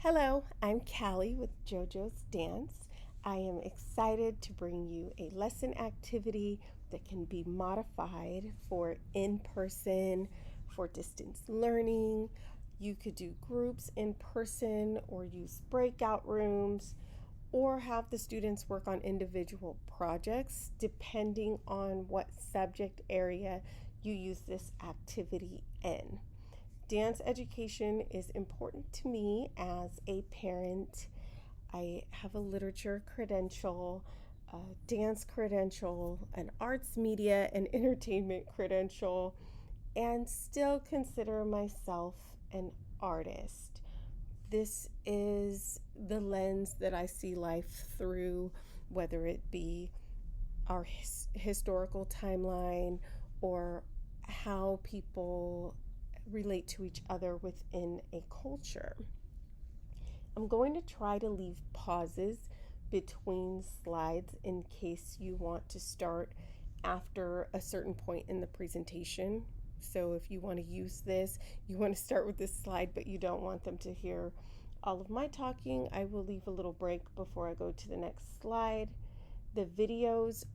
Hello, I'm Callie with JoJo's Dance. I am excited to bring you a lesson activity that can be modified for in person, for distance learning. You could do groups in person or use breakout rooms or have the students work on individual projects depending on what subject area you use this activity in. Dance education is important to me as a parent. I have a literature credential, a dance credential, an arts, media, and entertainment credential, and still consider myself an artist. This is the lens that I see life through, whether it be our historical timeline or how people relate to each other within a culture. I'm going to try to leave pauses between slides in case you want to start after a certain point in the presentation. So if you want to use this, you want to start with this slide, but you don't want them to hear all of my talking, I will leave a little break before I go to the next slide. The videos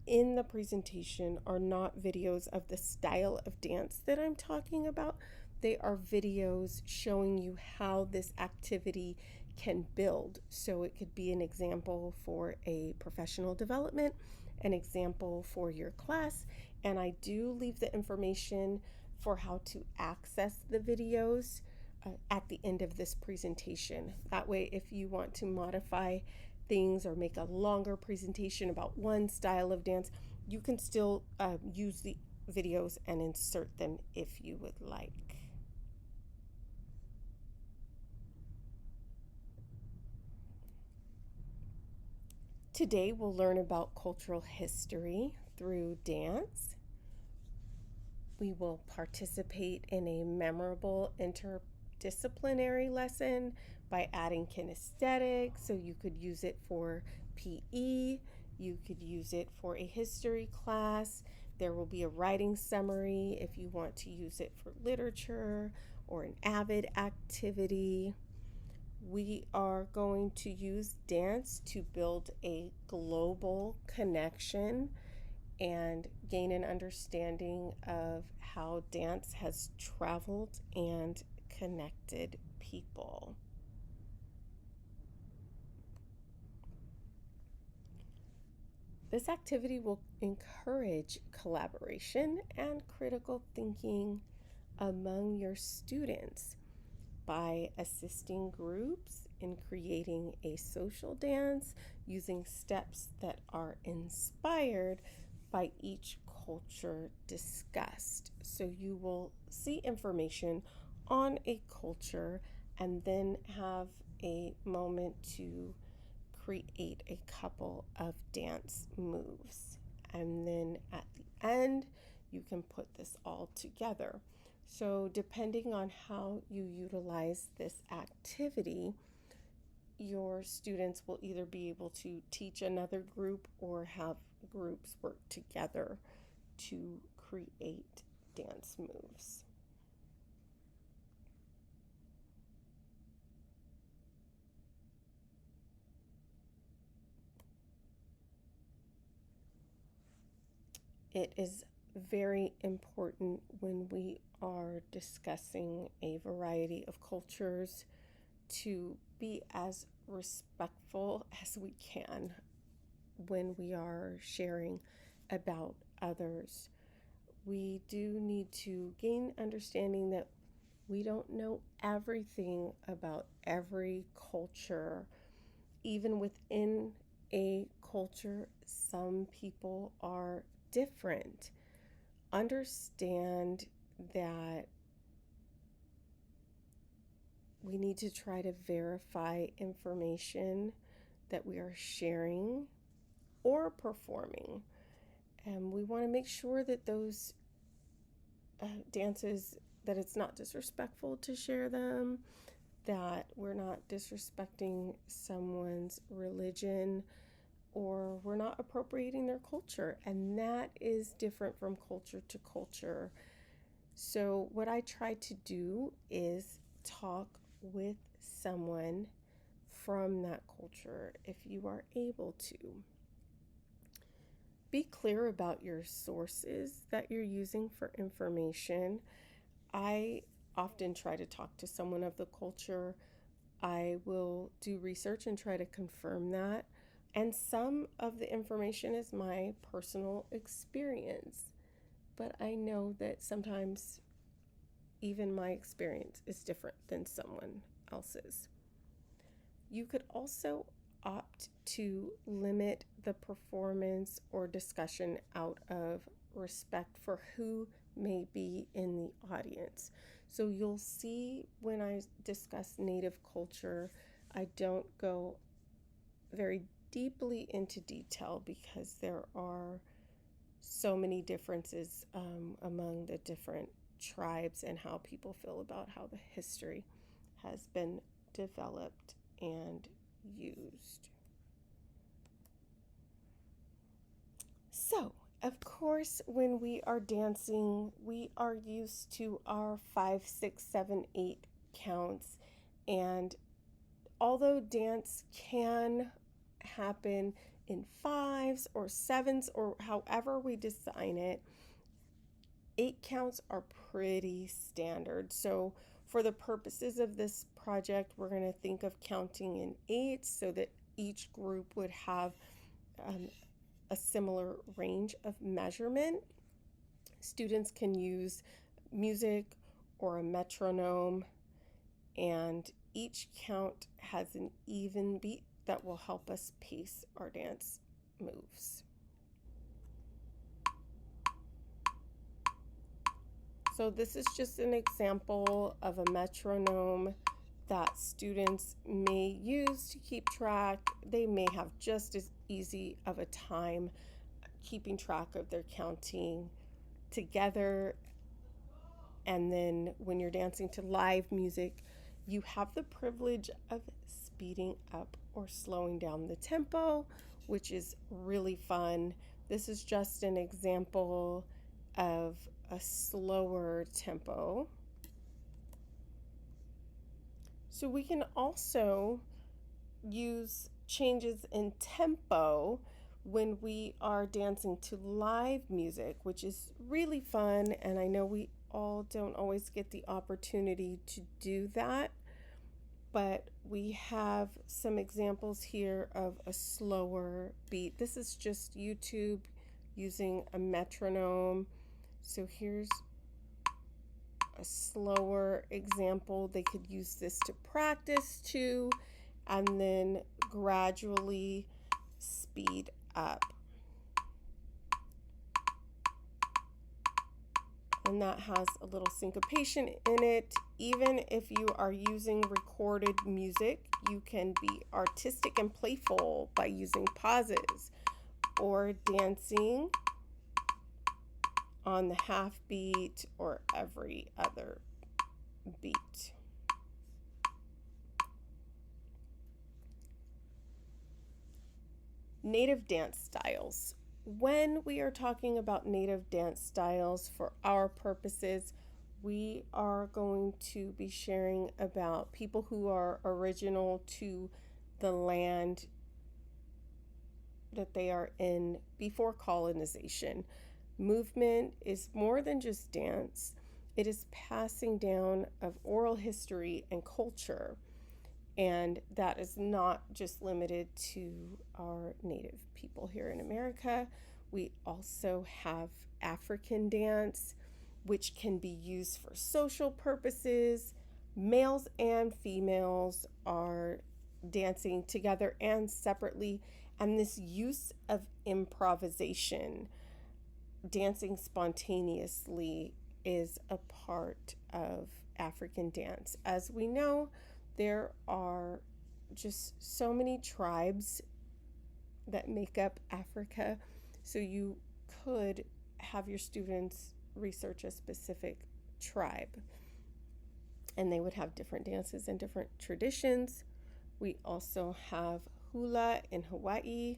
in the presentation are not videos of the style of dance that I'm talking about. They are videos showing you how this activity can build. So it could be an example for a professional development, an example for your class, and I do leave the information for how to access the videos at the end of this presentation. That way, if you want to modify things or make a longer presentation about one style of dance, you can still use the videos and insert them if you would like. Today we'll learn about cultural history through dance. We will participate in a memorable interdisciplinary lesson by adding kinesthetic, so you could use it for PE, you could use it for a history class. There will be a writing summary if you want to use it for literature or an AVID activity. We are going to use dance to build a global connection and gain an understanding of how dance has traveled and connected people. This activity will encourage collaboration and critical thinking among your students by assisting groups in creating a social dance using steps that are inspired by each culture discussed. So you will see information on a culture and then have a moment to create a couple of dance moves. And then at the end, you can put this all together. So, depending on how you utilize this activity, your students will either be able to teach another group or have groups work together to create dance moves. It is very important when we are discussing a variety of cultures to be as respectful as we can when we are sharing about others. We do need to gain understanding that we don't know everything about every culture. Even within a culture, some people are different. Understand that we need to try to verify information that we are sharing or performing. And we want to make sure that those dances, that it's not disrespectful to share them, that we're not disrespecting someone's religion, or we're not appropriating their culture. And that is different from culture to culture. So, what I try to do is talk with someone from that culture if you are able to. Be clear about your sources that you're using for information. I often try to talk to someone of the culture. I will do research and try to confirm that. And some of the information is my personal experience. But I know that sometimes even my experience is different than someone else's. You could also opt to limit the performance or discussion out of respect for who may be in the audience. So you'll see when I discuss Native culture, I don't go very deeply into detail because there are so many differences among the different tribes and how people feel about how the history has been developed and used. So, of course, when we are dancing, we are used to our 5, 6, 7, 8 counts. And although dance can happen in 5s or 7s or however we design it, 8 counts are pretty standard. So for the purposes of this project, we're going to think of counting in 8s so that each group would have a similar range of measurement. Students can use music or a metronome, and each count has an even beat that will help us pace our dance moves. So this is just an example of a metronome that students may use to keep track. They may have just as easy of a time keeping track of their counting together. And then when you're dancing to live music, you have the privilege of speeding up or slowing down the tempo, which is really fun. This is just an example of a slower tempo. So we can also use changes in tempo when we are dancing to live music, which is really fun. And I know we all don't always get the opportunity to do that, but we have some examples here of a slower beat. This is just YouTube using a metronome. So here's a slower example. They could use this to practice too, and then gradually speed up. And that has a little syncopation in it. Even if you are using recorded music, you can be artistic and playful by using pauses or dancing on the half beat or every other beat. Native dance styles. When we are talking about native dance styles for our purposes, we are going to be sharing about people who are original to the land that they are in before colonization. Movement is more than just dance. It is passing down of oral history and culture. And that is not just limited to our native people here in America. We also have African dance, which can be used for social purposes. Males and females are dancing together and separately. And this use of improvisation, dancing spontaneously, is a part of African dance. As we know, there are just so many tribes that make up Africa. So you could have your students research a specific tribe, and they would have different dances and different traditions. We also have hula in Hawaii,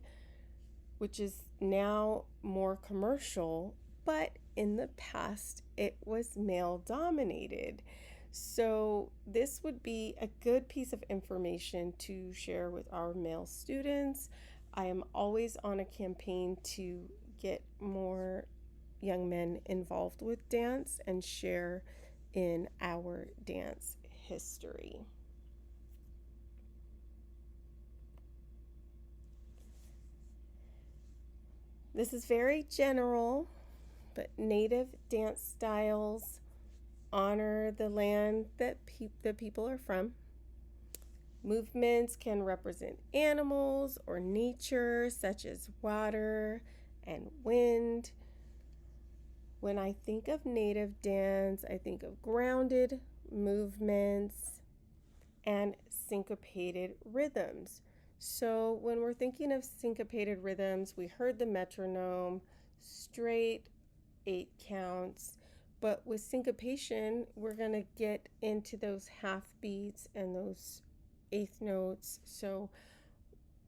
which is now more commercial, but in the past it was male dominated. So this would be a good piece of information to share with our male students. I am always on a campaign to get more young men involved with dance and share in our dance history. This is very general, but native dance styles honor the land that the people are from. Movements can represent animals or nature, such as water and wind. When I think of native dance, I think of grounded movements and syncopated rhythms. So, when we're thinking of syncopated rhythms, we heard the metronome, straight 8 counts. But with syncopation, we're going to get into those half beats and those eighth notes. So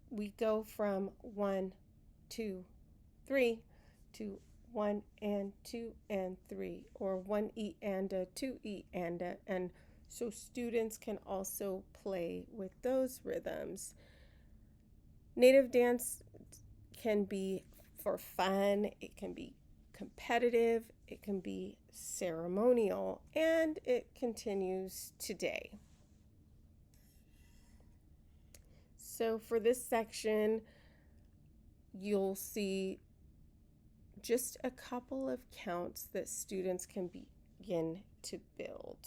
we go from 1, 2, 3 to 1 and 2 and 3, or 1 E and a 2 E and a. And so students can also play with those rhythms. Native dance can be for fun, it can be competitive, it can be ceremonial, and it continues today. So for this section, you'll see just a couple of counts that students can begin to build.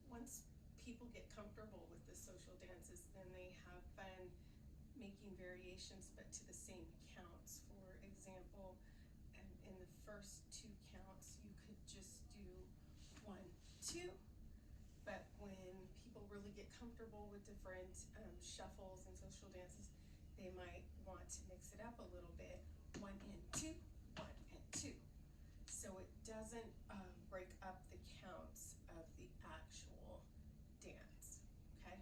Once people get comfortable with the social dances, then they have fun making variations but to the same counts. For example, in the first 2 counts, you could just do 1, 2. But when people really get comfortable with different shuffles and social dances, they might want to mix it up a little bit. 1 and 2, 1 and 2. So it doesn't break up the counts of the actual dance, okay?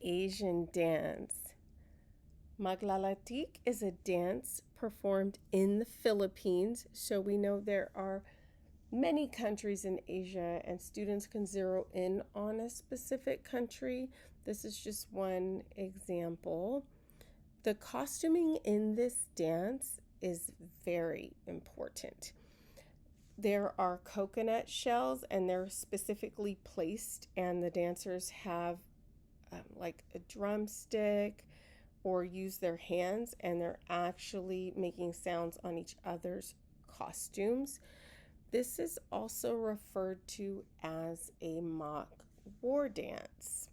Asian dance. Maglalatik is a dance performed in the Philippines, so we know there are many countries in Asia and students can zero in on a specific country. This is just one example. The costuming in this dance is very important. There are coconut shells and they're specifically placed, and the dancers have like a drumstick or use their hands, and they're actually making sounds on each other's costumes. This is also referred to as a mock war dance.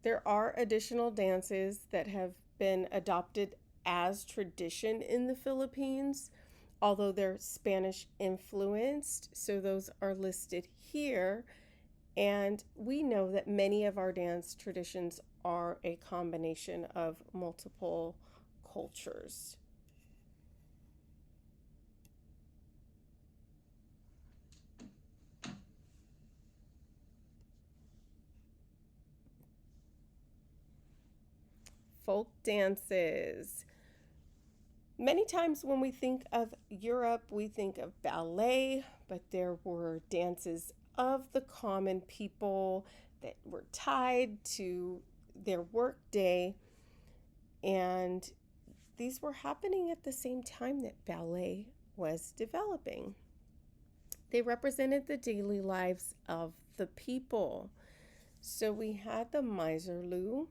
There are additional dances that have been adopted as tradition in the Philippines, although they're Spanish influenced, so those are listed here. And we know that many of our dance traditions are a combination of multiple cultures. Folk dances. Many times when we think of Europe, we think of ballet, but there were dances of the common people that were tied to their work day, and these were happening at the same time that ballet was developing. They represented the daily lives of the people. So we had the Miserlou,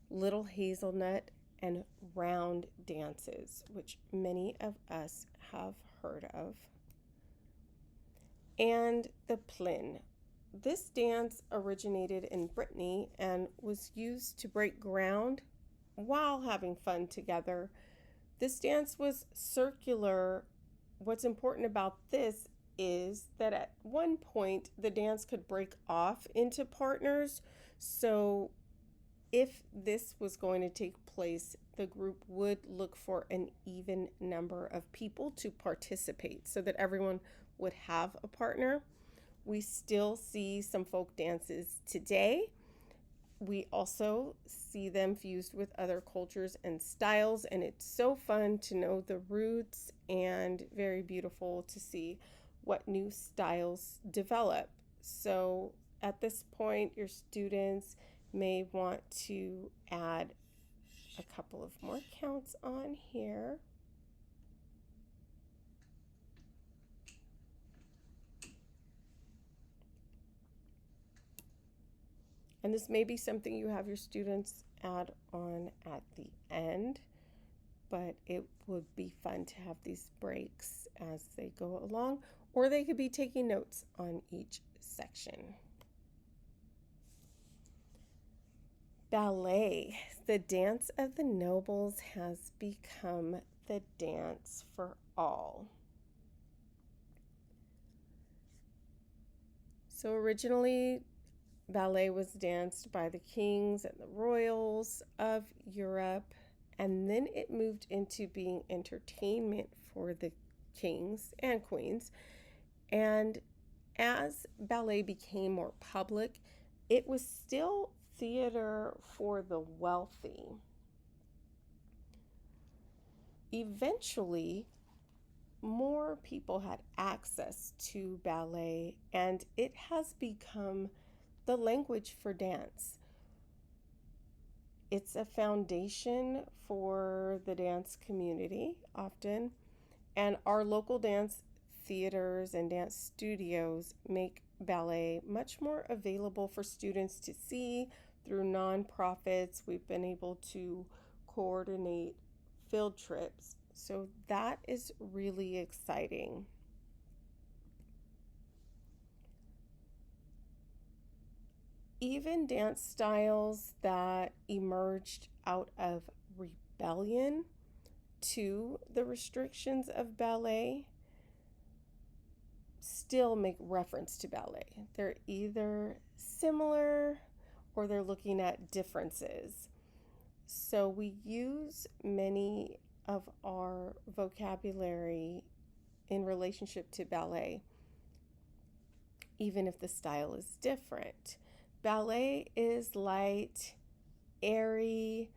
Little Hazelnut, and round dances, which many of us have heard of. And the plin. This dance originated in Brittany and was used to break ground while having fun together. This dance was circular. What's important about this is that at one point the dance could break off into partners. So if this was going to take place, the group would look for an even number of people to participate so that everyone would have a partner. We still see some folk dances today. We also see them fused with other cultures and styles, and it's so fun to know the roots and very beautiful to see what new styles develop. So at this point, your students may want to add a couple of more counts on here. And this may be something you have your students add on at the end, but it would be fun to have these breaks as they go along, or they could be taking notes on each section. Ballet, the dance of the nobles, has become the dance for all. So originally, ballet was danced by the kings and the royals of Europe, and then it moved into being entertainment for the kings and queens. And as ballet became more public, it was still theater for the wealthy. Eventually, more people had access to ballet, and it has become the language for dance. It's a foundation for the dance community often, and our local dance theaters and dance studios make ballet much more available for students to see through nonprofits. We've been able to coordinate field trips, so that is really exciting. Even dance styles that emerged out of rebellion to the restrictions of ballet still make reference to ballet. They're either similar or they're looking at differences. So we use many of our vocabulary in relationship to ballet, even if the style is different. Ballet is light, airy.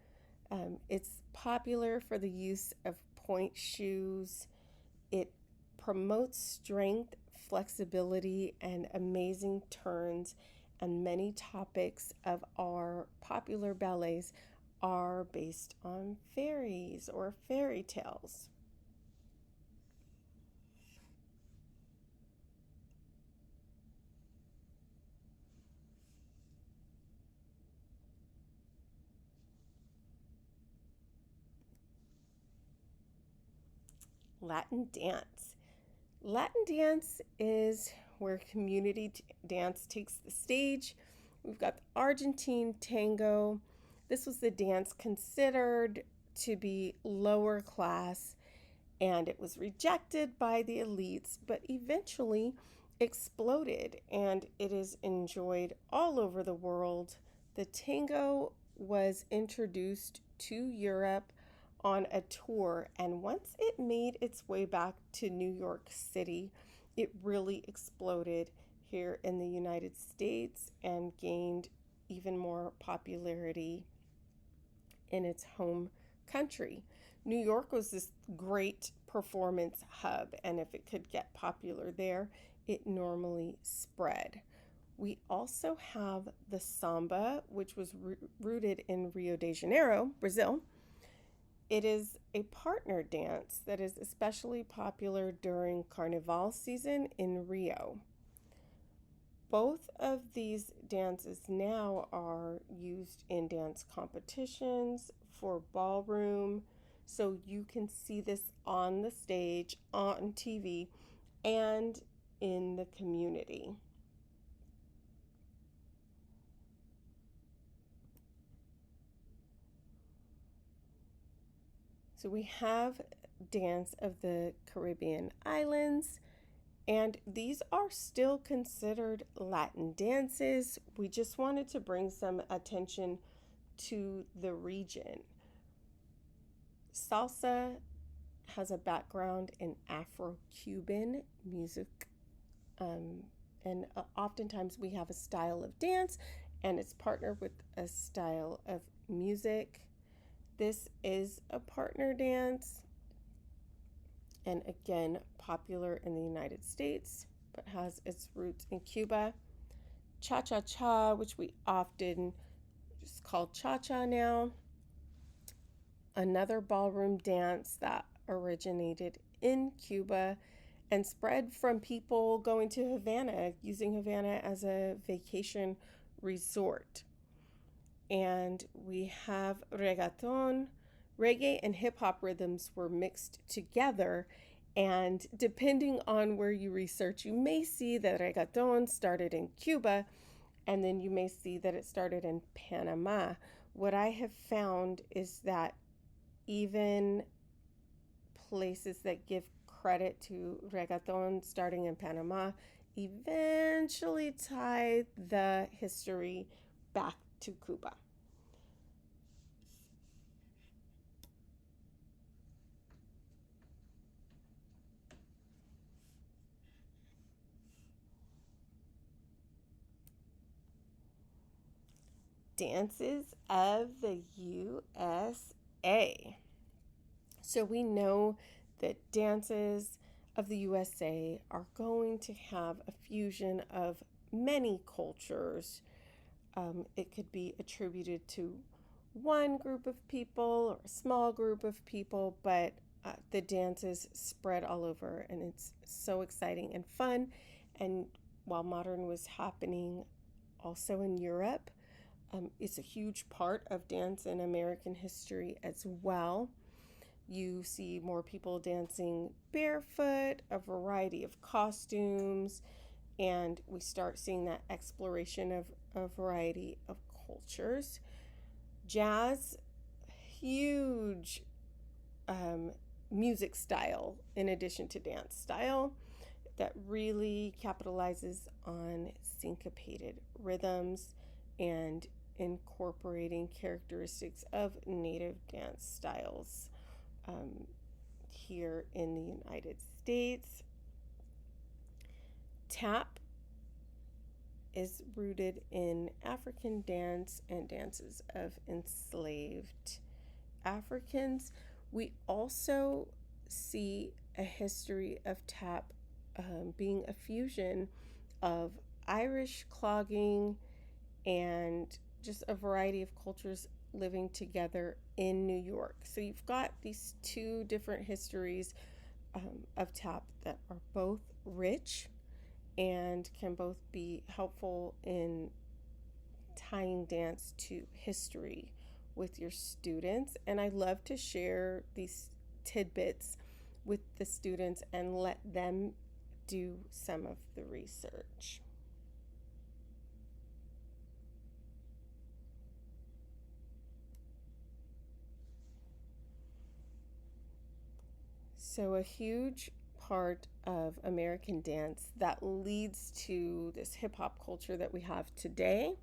It's popular for the use of point shoes. It promotes strength, flexibility, and amazing turns. And many topics of our popular ballets are based on fairies or fairy tales. Latin dance. Latin dance is where community dance takes the stage. We've got the Argentine tango. This was the dance considered to be lower class, and it was rejected by the elites, but eventually exploded, and it is enjoyed all over the world. The tango was introduced to Europe on a tour, and once it made its way back to New York City, it really exploded here in the United States and gained even more popularity in its home country. New York was this great performance hub, and if it could get popular there, it normally spread. We also have the samba, which was rooted in Rio de Janeiro, Brazil. It is a partner dance that is especially popular during Carnival season in Rio. Both of these dances now are used in dance competitions for ballroom, so you can see this on the stage, on TV, and in the community. So we have Dance of the Caribbean Islands, and these are still considered Latin dances. We just wanted to bring some attention to the region. Salsa has a background in Afro-Cuban music, um, and oftentimes we have a style of dance and it's partnered with a style of music. This is a partner dance, and again, popular in the United States, but has its roots in Cuba. Cha-cha-cha, which we often just call cha-cha now, another ballroom dance that originated in Cuba and spread from people going to Havana, using Havana as a vacation resort. And we have reggaeton. Reggae and hip hop rhythms were mixed together. And depending on where you research, you may see that reggaeton started in Cuba, and then you may see that it started in Panama. What I have found is that even places that give credit to reggaeton starting in Panama eventually tie the history back to Cuba. Dances of the USA. So we know that dances of the USA are going to have a fusion of many cultures. It could be attributed to one group of people or a small group of people, but the dances spread all over, and it's so exciting and fun. And while modern was happening also in Europe, it's a huge part of dance in American history as well. You see more people dancing barefoot, a variety of costumes, and we start seeing that exploration of a variety of cultures. Jazz, huge music style in addition to dance style that really capitalizes on syncopated rhythms and incorporating characteristics of native dance styles um, here in the United States. Tap is rooted in African dance and dances of enslaved Africans. We also see a history of tap being a fusion of Irish clogging and just a variety of cultures living together in New York. So you've got these two different histories of tap that are both rich and can both be helpful in tying dance to history with your students. And I love to share these tidbits with the students and let them do some of the research. So, a huge part of American dance that leads to this hip hop culture that we have today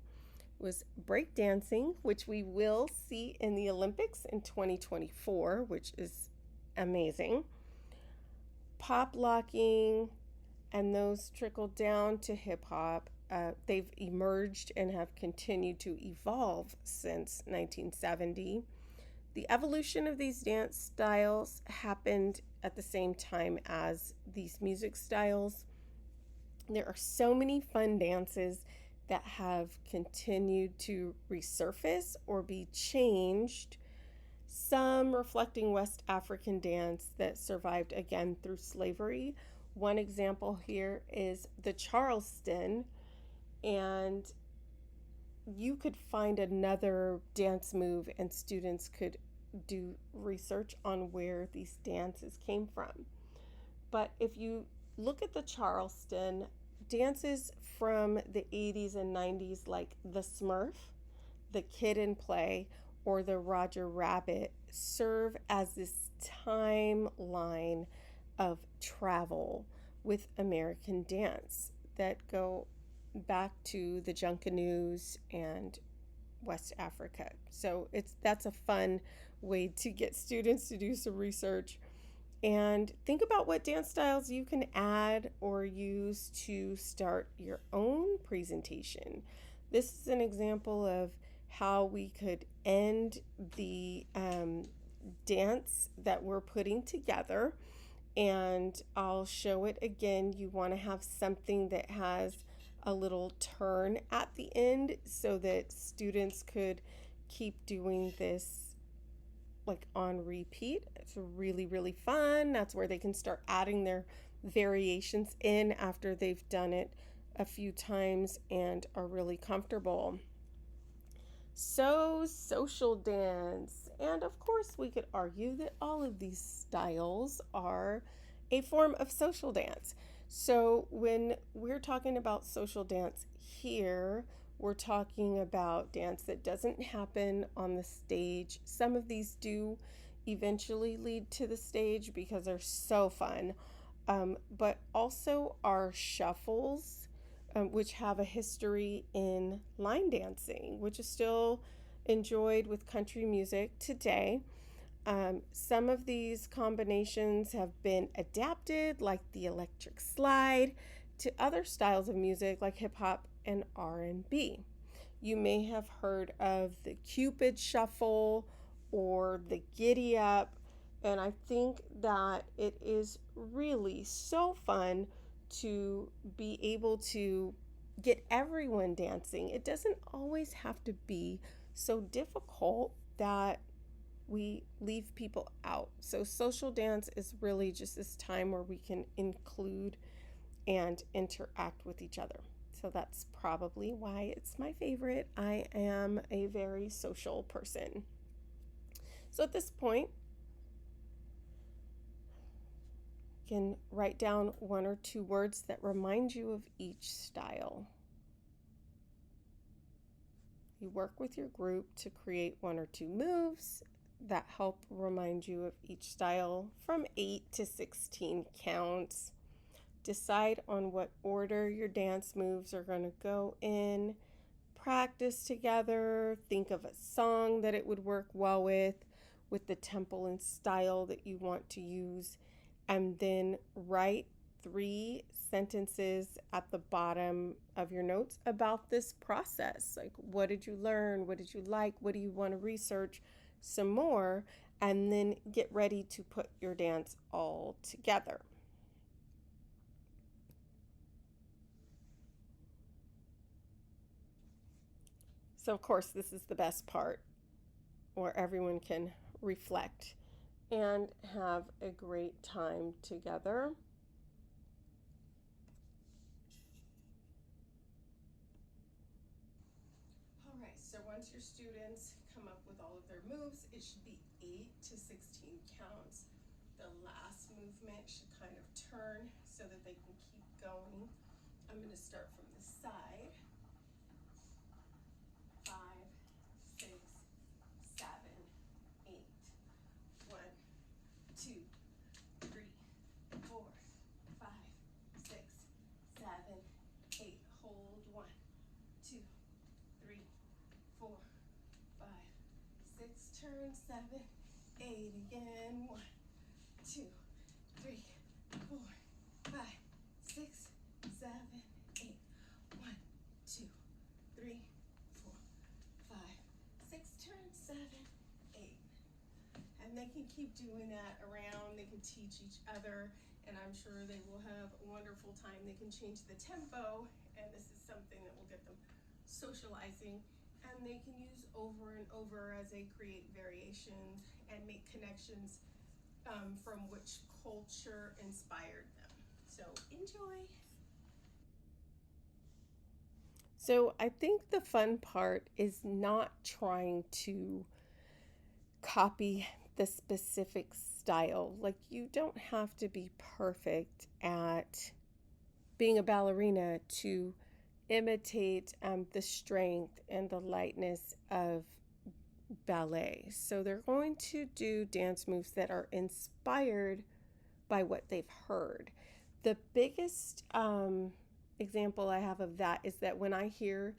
was breakdancing, which we will see in the Olympics in 2024, which is amazing. Pop locking, and those trickle down to hip hop. They've emerged and have continued to evolve since 1970. The evolution of these dance styles happened at the same time as these music styles. There are so many fun dances that have continued to resurface or be changed, some reflecting West African dance that survived again through slavery. One example here is the Charleston, and you could find another dance move and students could do research on where these dances came from. But if you look at the Charleston, dances from the 80s and 90s, like the Smurf, the Kid and Play, or the Roger Rabbit, serve as this timeline of travel with American dance that go back to the Junkanews and West Africa. So that's a fun way to get students to do some research and think about what dance styles you can add or use to start your own presentation. This is an example of how we could end the dance that we're putting together, and I'll show it again. You want to have something that has a little turn at the end so that students could keep doing this like on repeat. It's really, really fun. That's where they can start adding their variations in after they've done it a few times and are really comfortable. So, social dance. And of course, we could argue that all of these styles are a form of social dance. So, when we're talking about social dance here, we're talking about dance that doesn't happen on the stage. Some of these do eventually lead to the stage because they're so fun, but also our shuffles, which have a history in line dancing, which is still enjoyed with country music today. Some of these combinations have been adapted, like the electric slide, to other styles of music like hip hop and R&B. You may have heard of the Cupid Shuffle or the Giddy Up, and I think that it is really so fun to be able to get everyone dancing. It doesn't always have to be so difficult that we leave people out. So, social dance is really just this time where we can include and interact with each other. So, that's probably why it's my favorite. I am a very social person. So, at this point, you can write down one or two words that remind you of each style. You work with your group to create one or two moves that help remind you of each style from 8 to 16 counts. Decide on what order your dance moves are going to go in. Practice together. Think of a song that it would work well with the tempo and style that you want to use, and then write 3 sentences at the bottom of your notes about this process. Like, what did you learn? What did you like? What do you want to research some more? And then get ready to put your dance all together. So, of course, this is the best part where everyone can reflect and have a great time together. All right, so once your students come up with all of their moves, it should be 8 to 16 counts. The last movement should kind of turn so that they can keep going. I'm going to start from the side. 5, 6, 7, 8. 1, 2, 3, 4, 5, 6, 7, 8. Hold. 1, 2, 3, 4, 5, 6. Turn. 7, 8 again. 1, 2, 3, 4, 5, 6, 7, 8. 1, 2, 3, 4, 5, 6. Turn. 7, 8. And they can keep doing that around. They can teach each other, and I'm sure they will have a wonderful time. They can change the tempo, and this is something that will get them socializing, and they can use over and over as they create variations and make connections from which culture inspired them. So enjoy. So I think the fun part is not trying to copy the specific style. Like, you don't have to be perfect at being a ballerina to imitate the strength and the lightness of ballet. So they're going to do dance moves that are inspired by what they've heard. The biggest example I have of that is that when I hear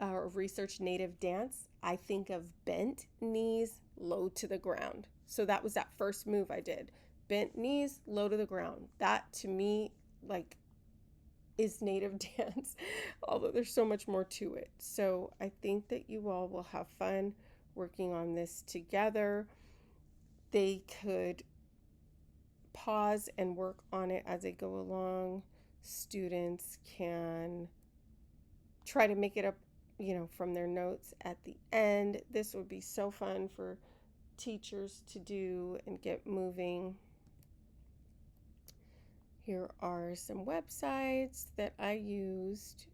or research native dance, I think of bent knees, low to the ground. So that was that first move I did. Bent knees, low to the ground. That to me, like, is native dance, although there's so much more to it. So I think that you all will have fun working on this together. They could pause and work on it as they go along. Students can try to make it up, from their notes at the end. This would be so fun for teachers to do and get moving. Here are some websites that I used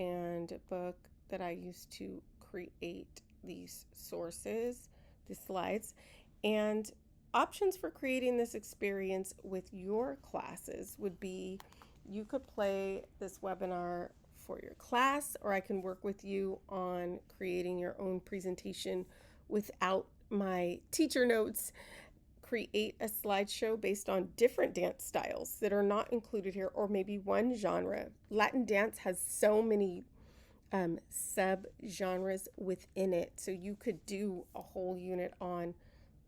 and a book that I used to create these sources, the slides, and options for creating this experience with your classes would be you could play this webinar for your class, or I can work with you on creating your own presentation without my teacher notes. Create a slideshow based on different dance styles that are not included here, or maybe one genre. Latin dance has so many sub-genres within it, so you could do a whole unit on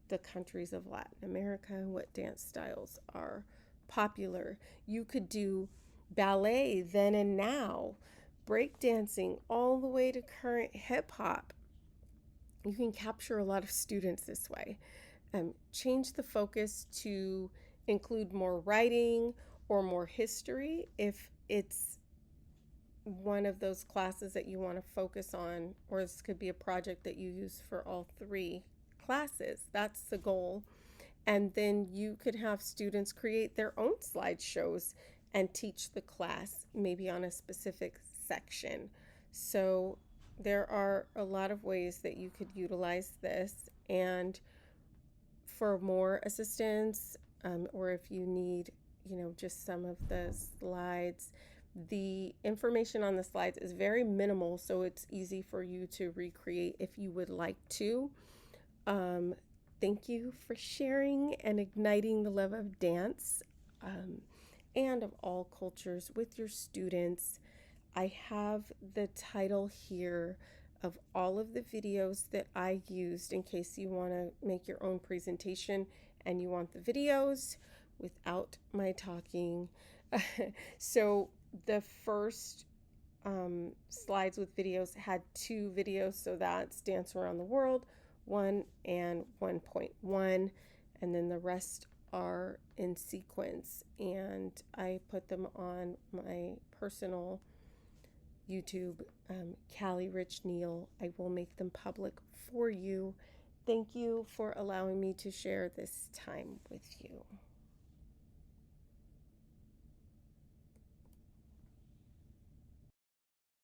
the countries of Latin America, what dance styles are popular. You could do ballet then and now, breakdancing, all the way to current hip hop. You can capture a lot of students this way. Change the focus to include more writing or more history if it's one of those classes that you want to focus on, or this could be a project that you use for all 3 classes. That's the goal. And then you could have students create their own slideshows and teach the class maybe on a specific section. So there are a lot of ways that you could utilize this. And for more assistance, or if you need, just some of the slides, the information on the slides is very minimal, so it's easy for you to recreate if you would like to. Thank you for sharing and igniting the love of dance and of all cultures with your students. I have the title here of all of the videos that I used in case you want to make your own presentation and you want the videos without my talking. So the first slides with videos had 2 videos, so that's Dance Around the World 1 and 1.1, and then the rest are in sequence, and I put them on my personal YouTube, Callie Rich Neal. I will make them public for you. Thank you for allowing me to share this time with you.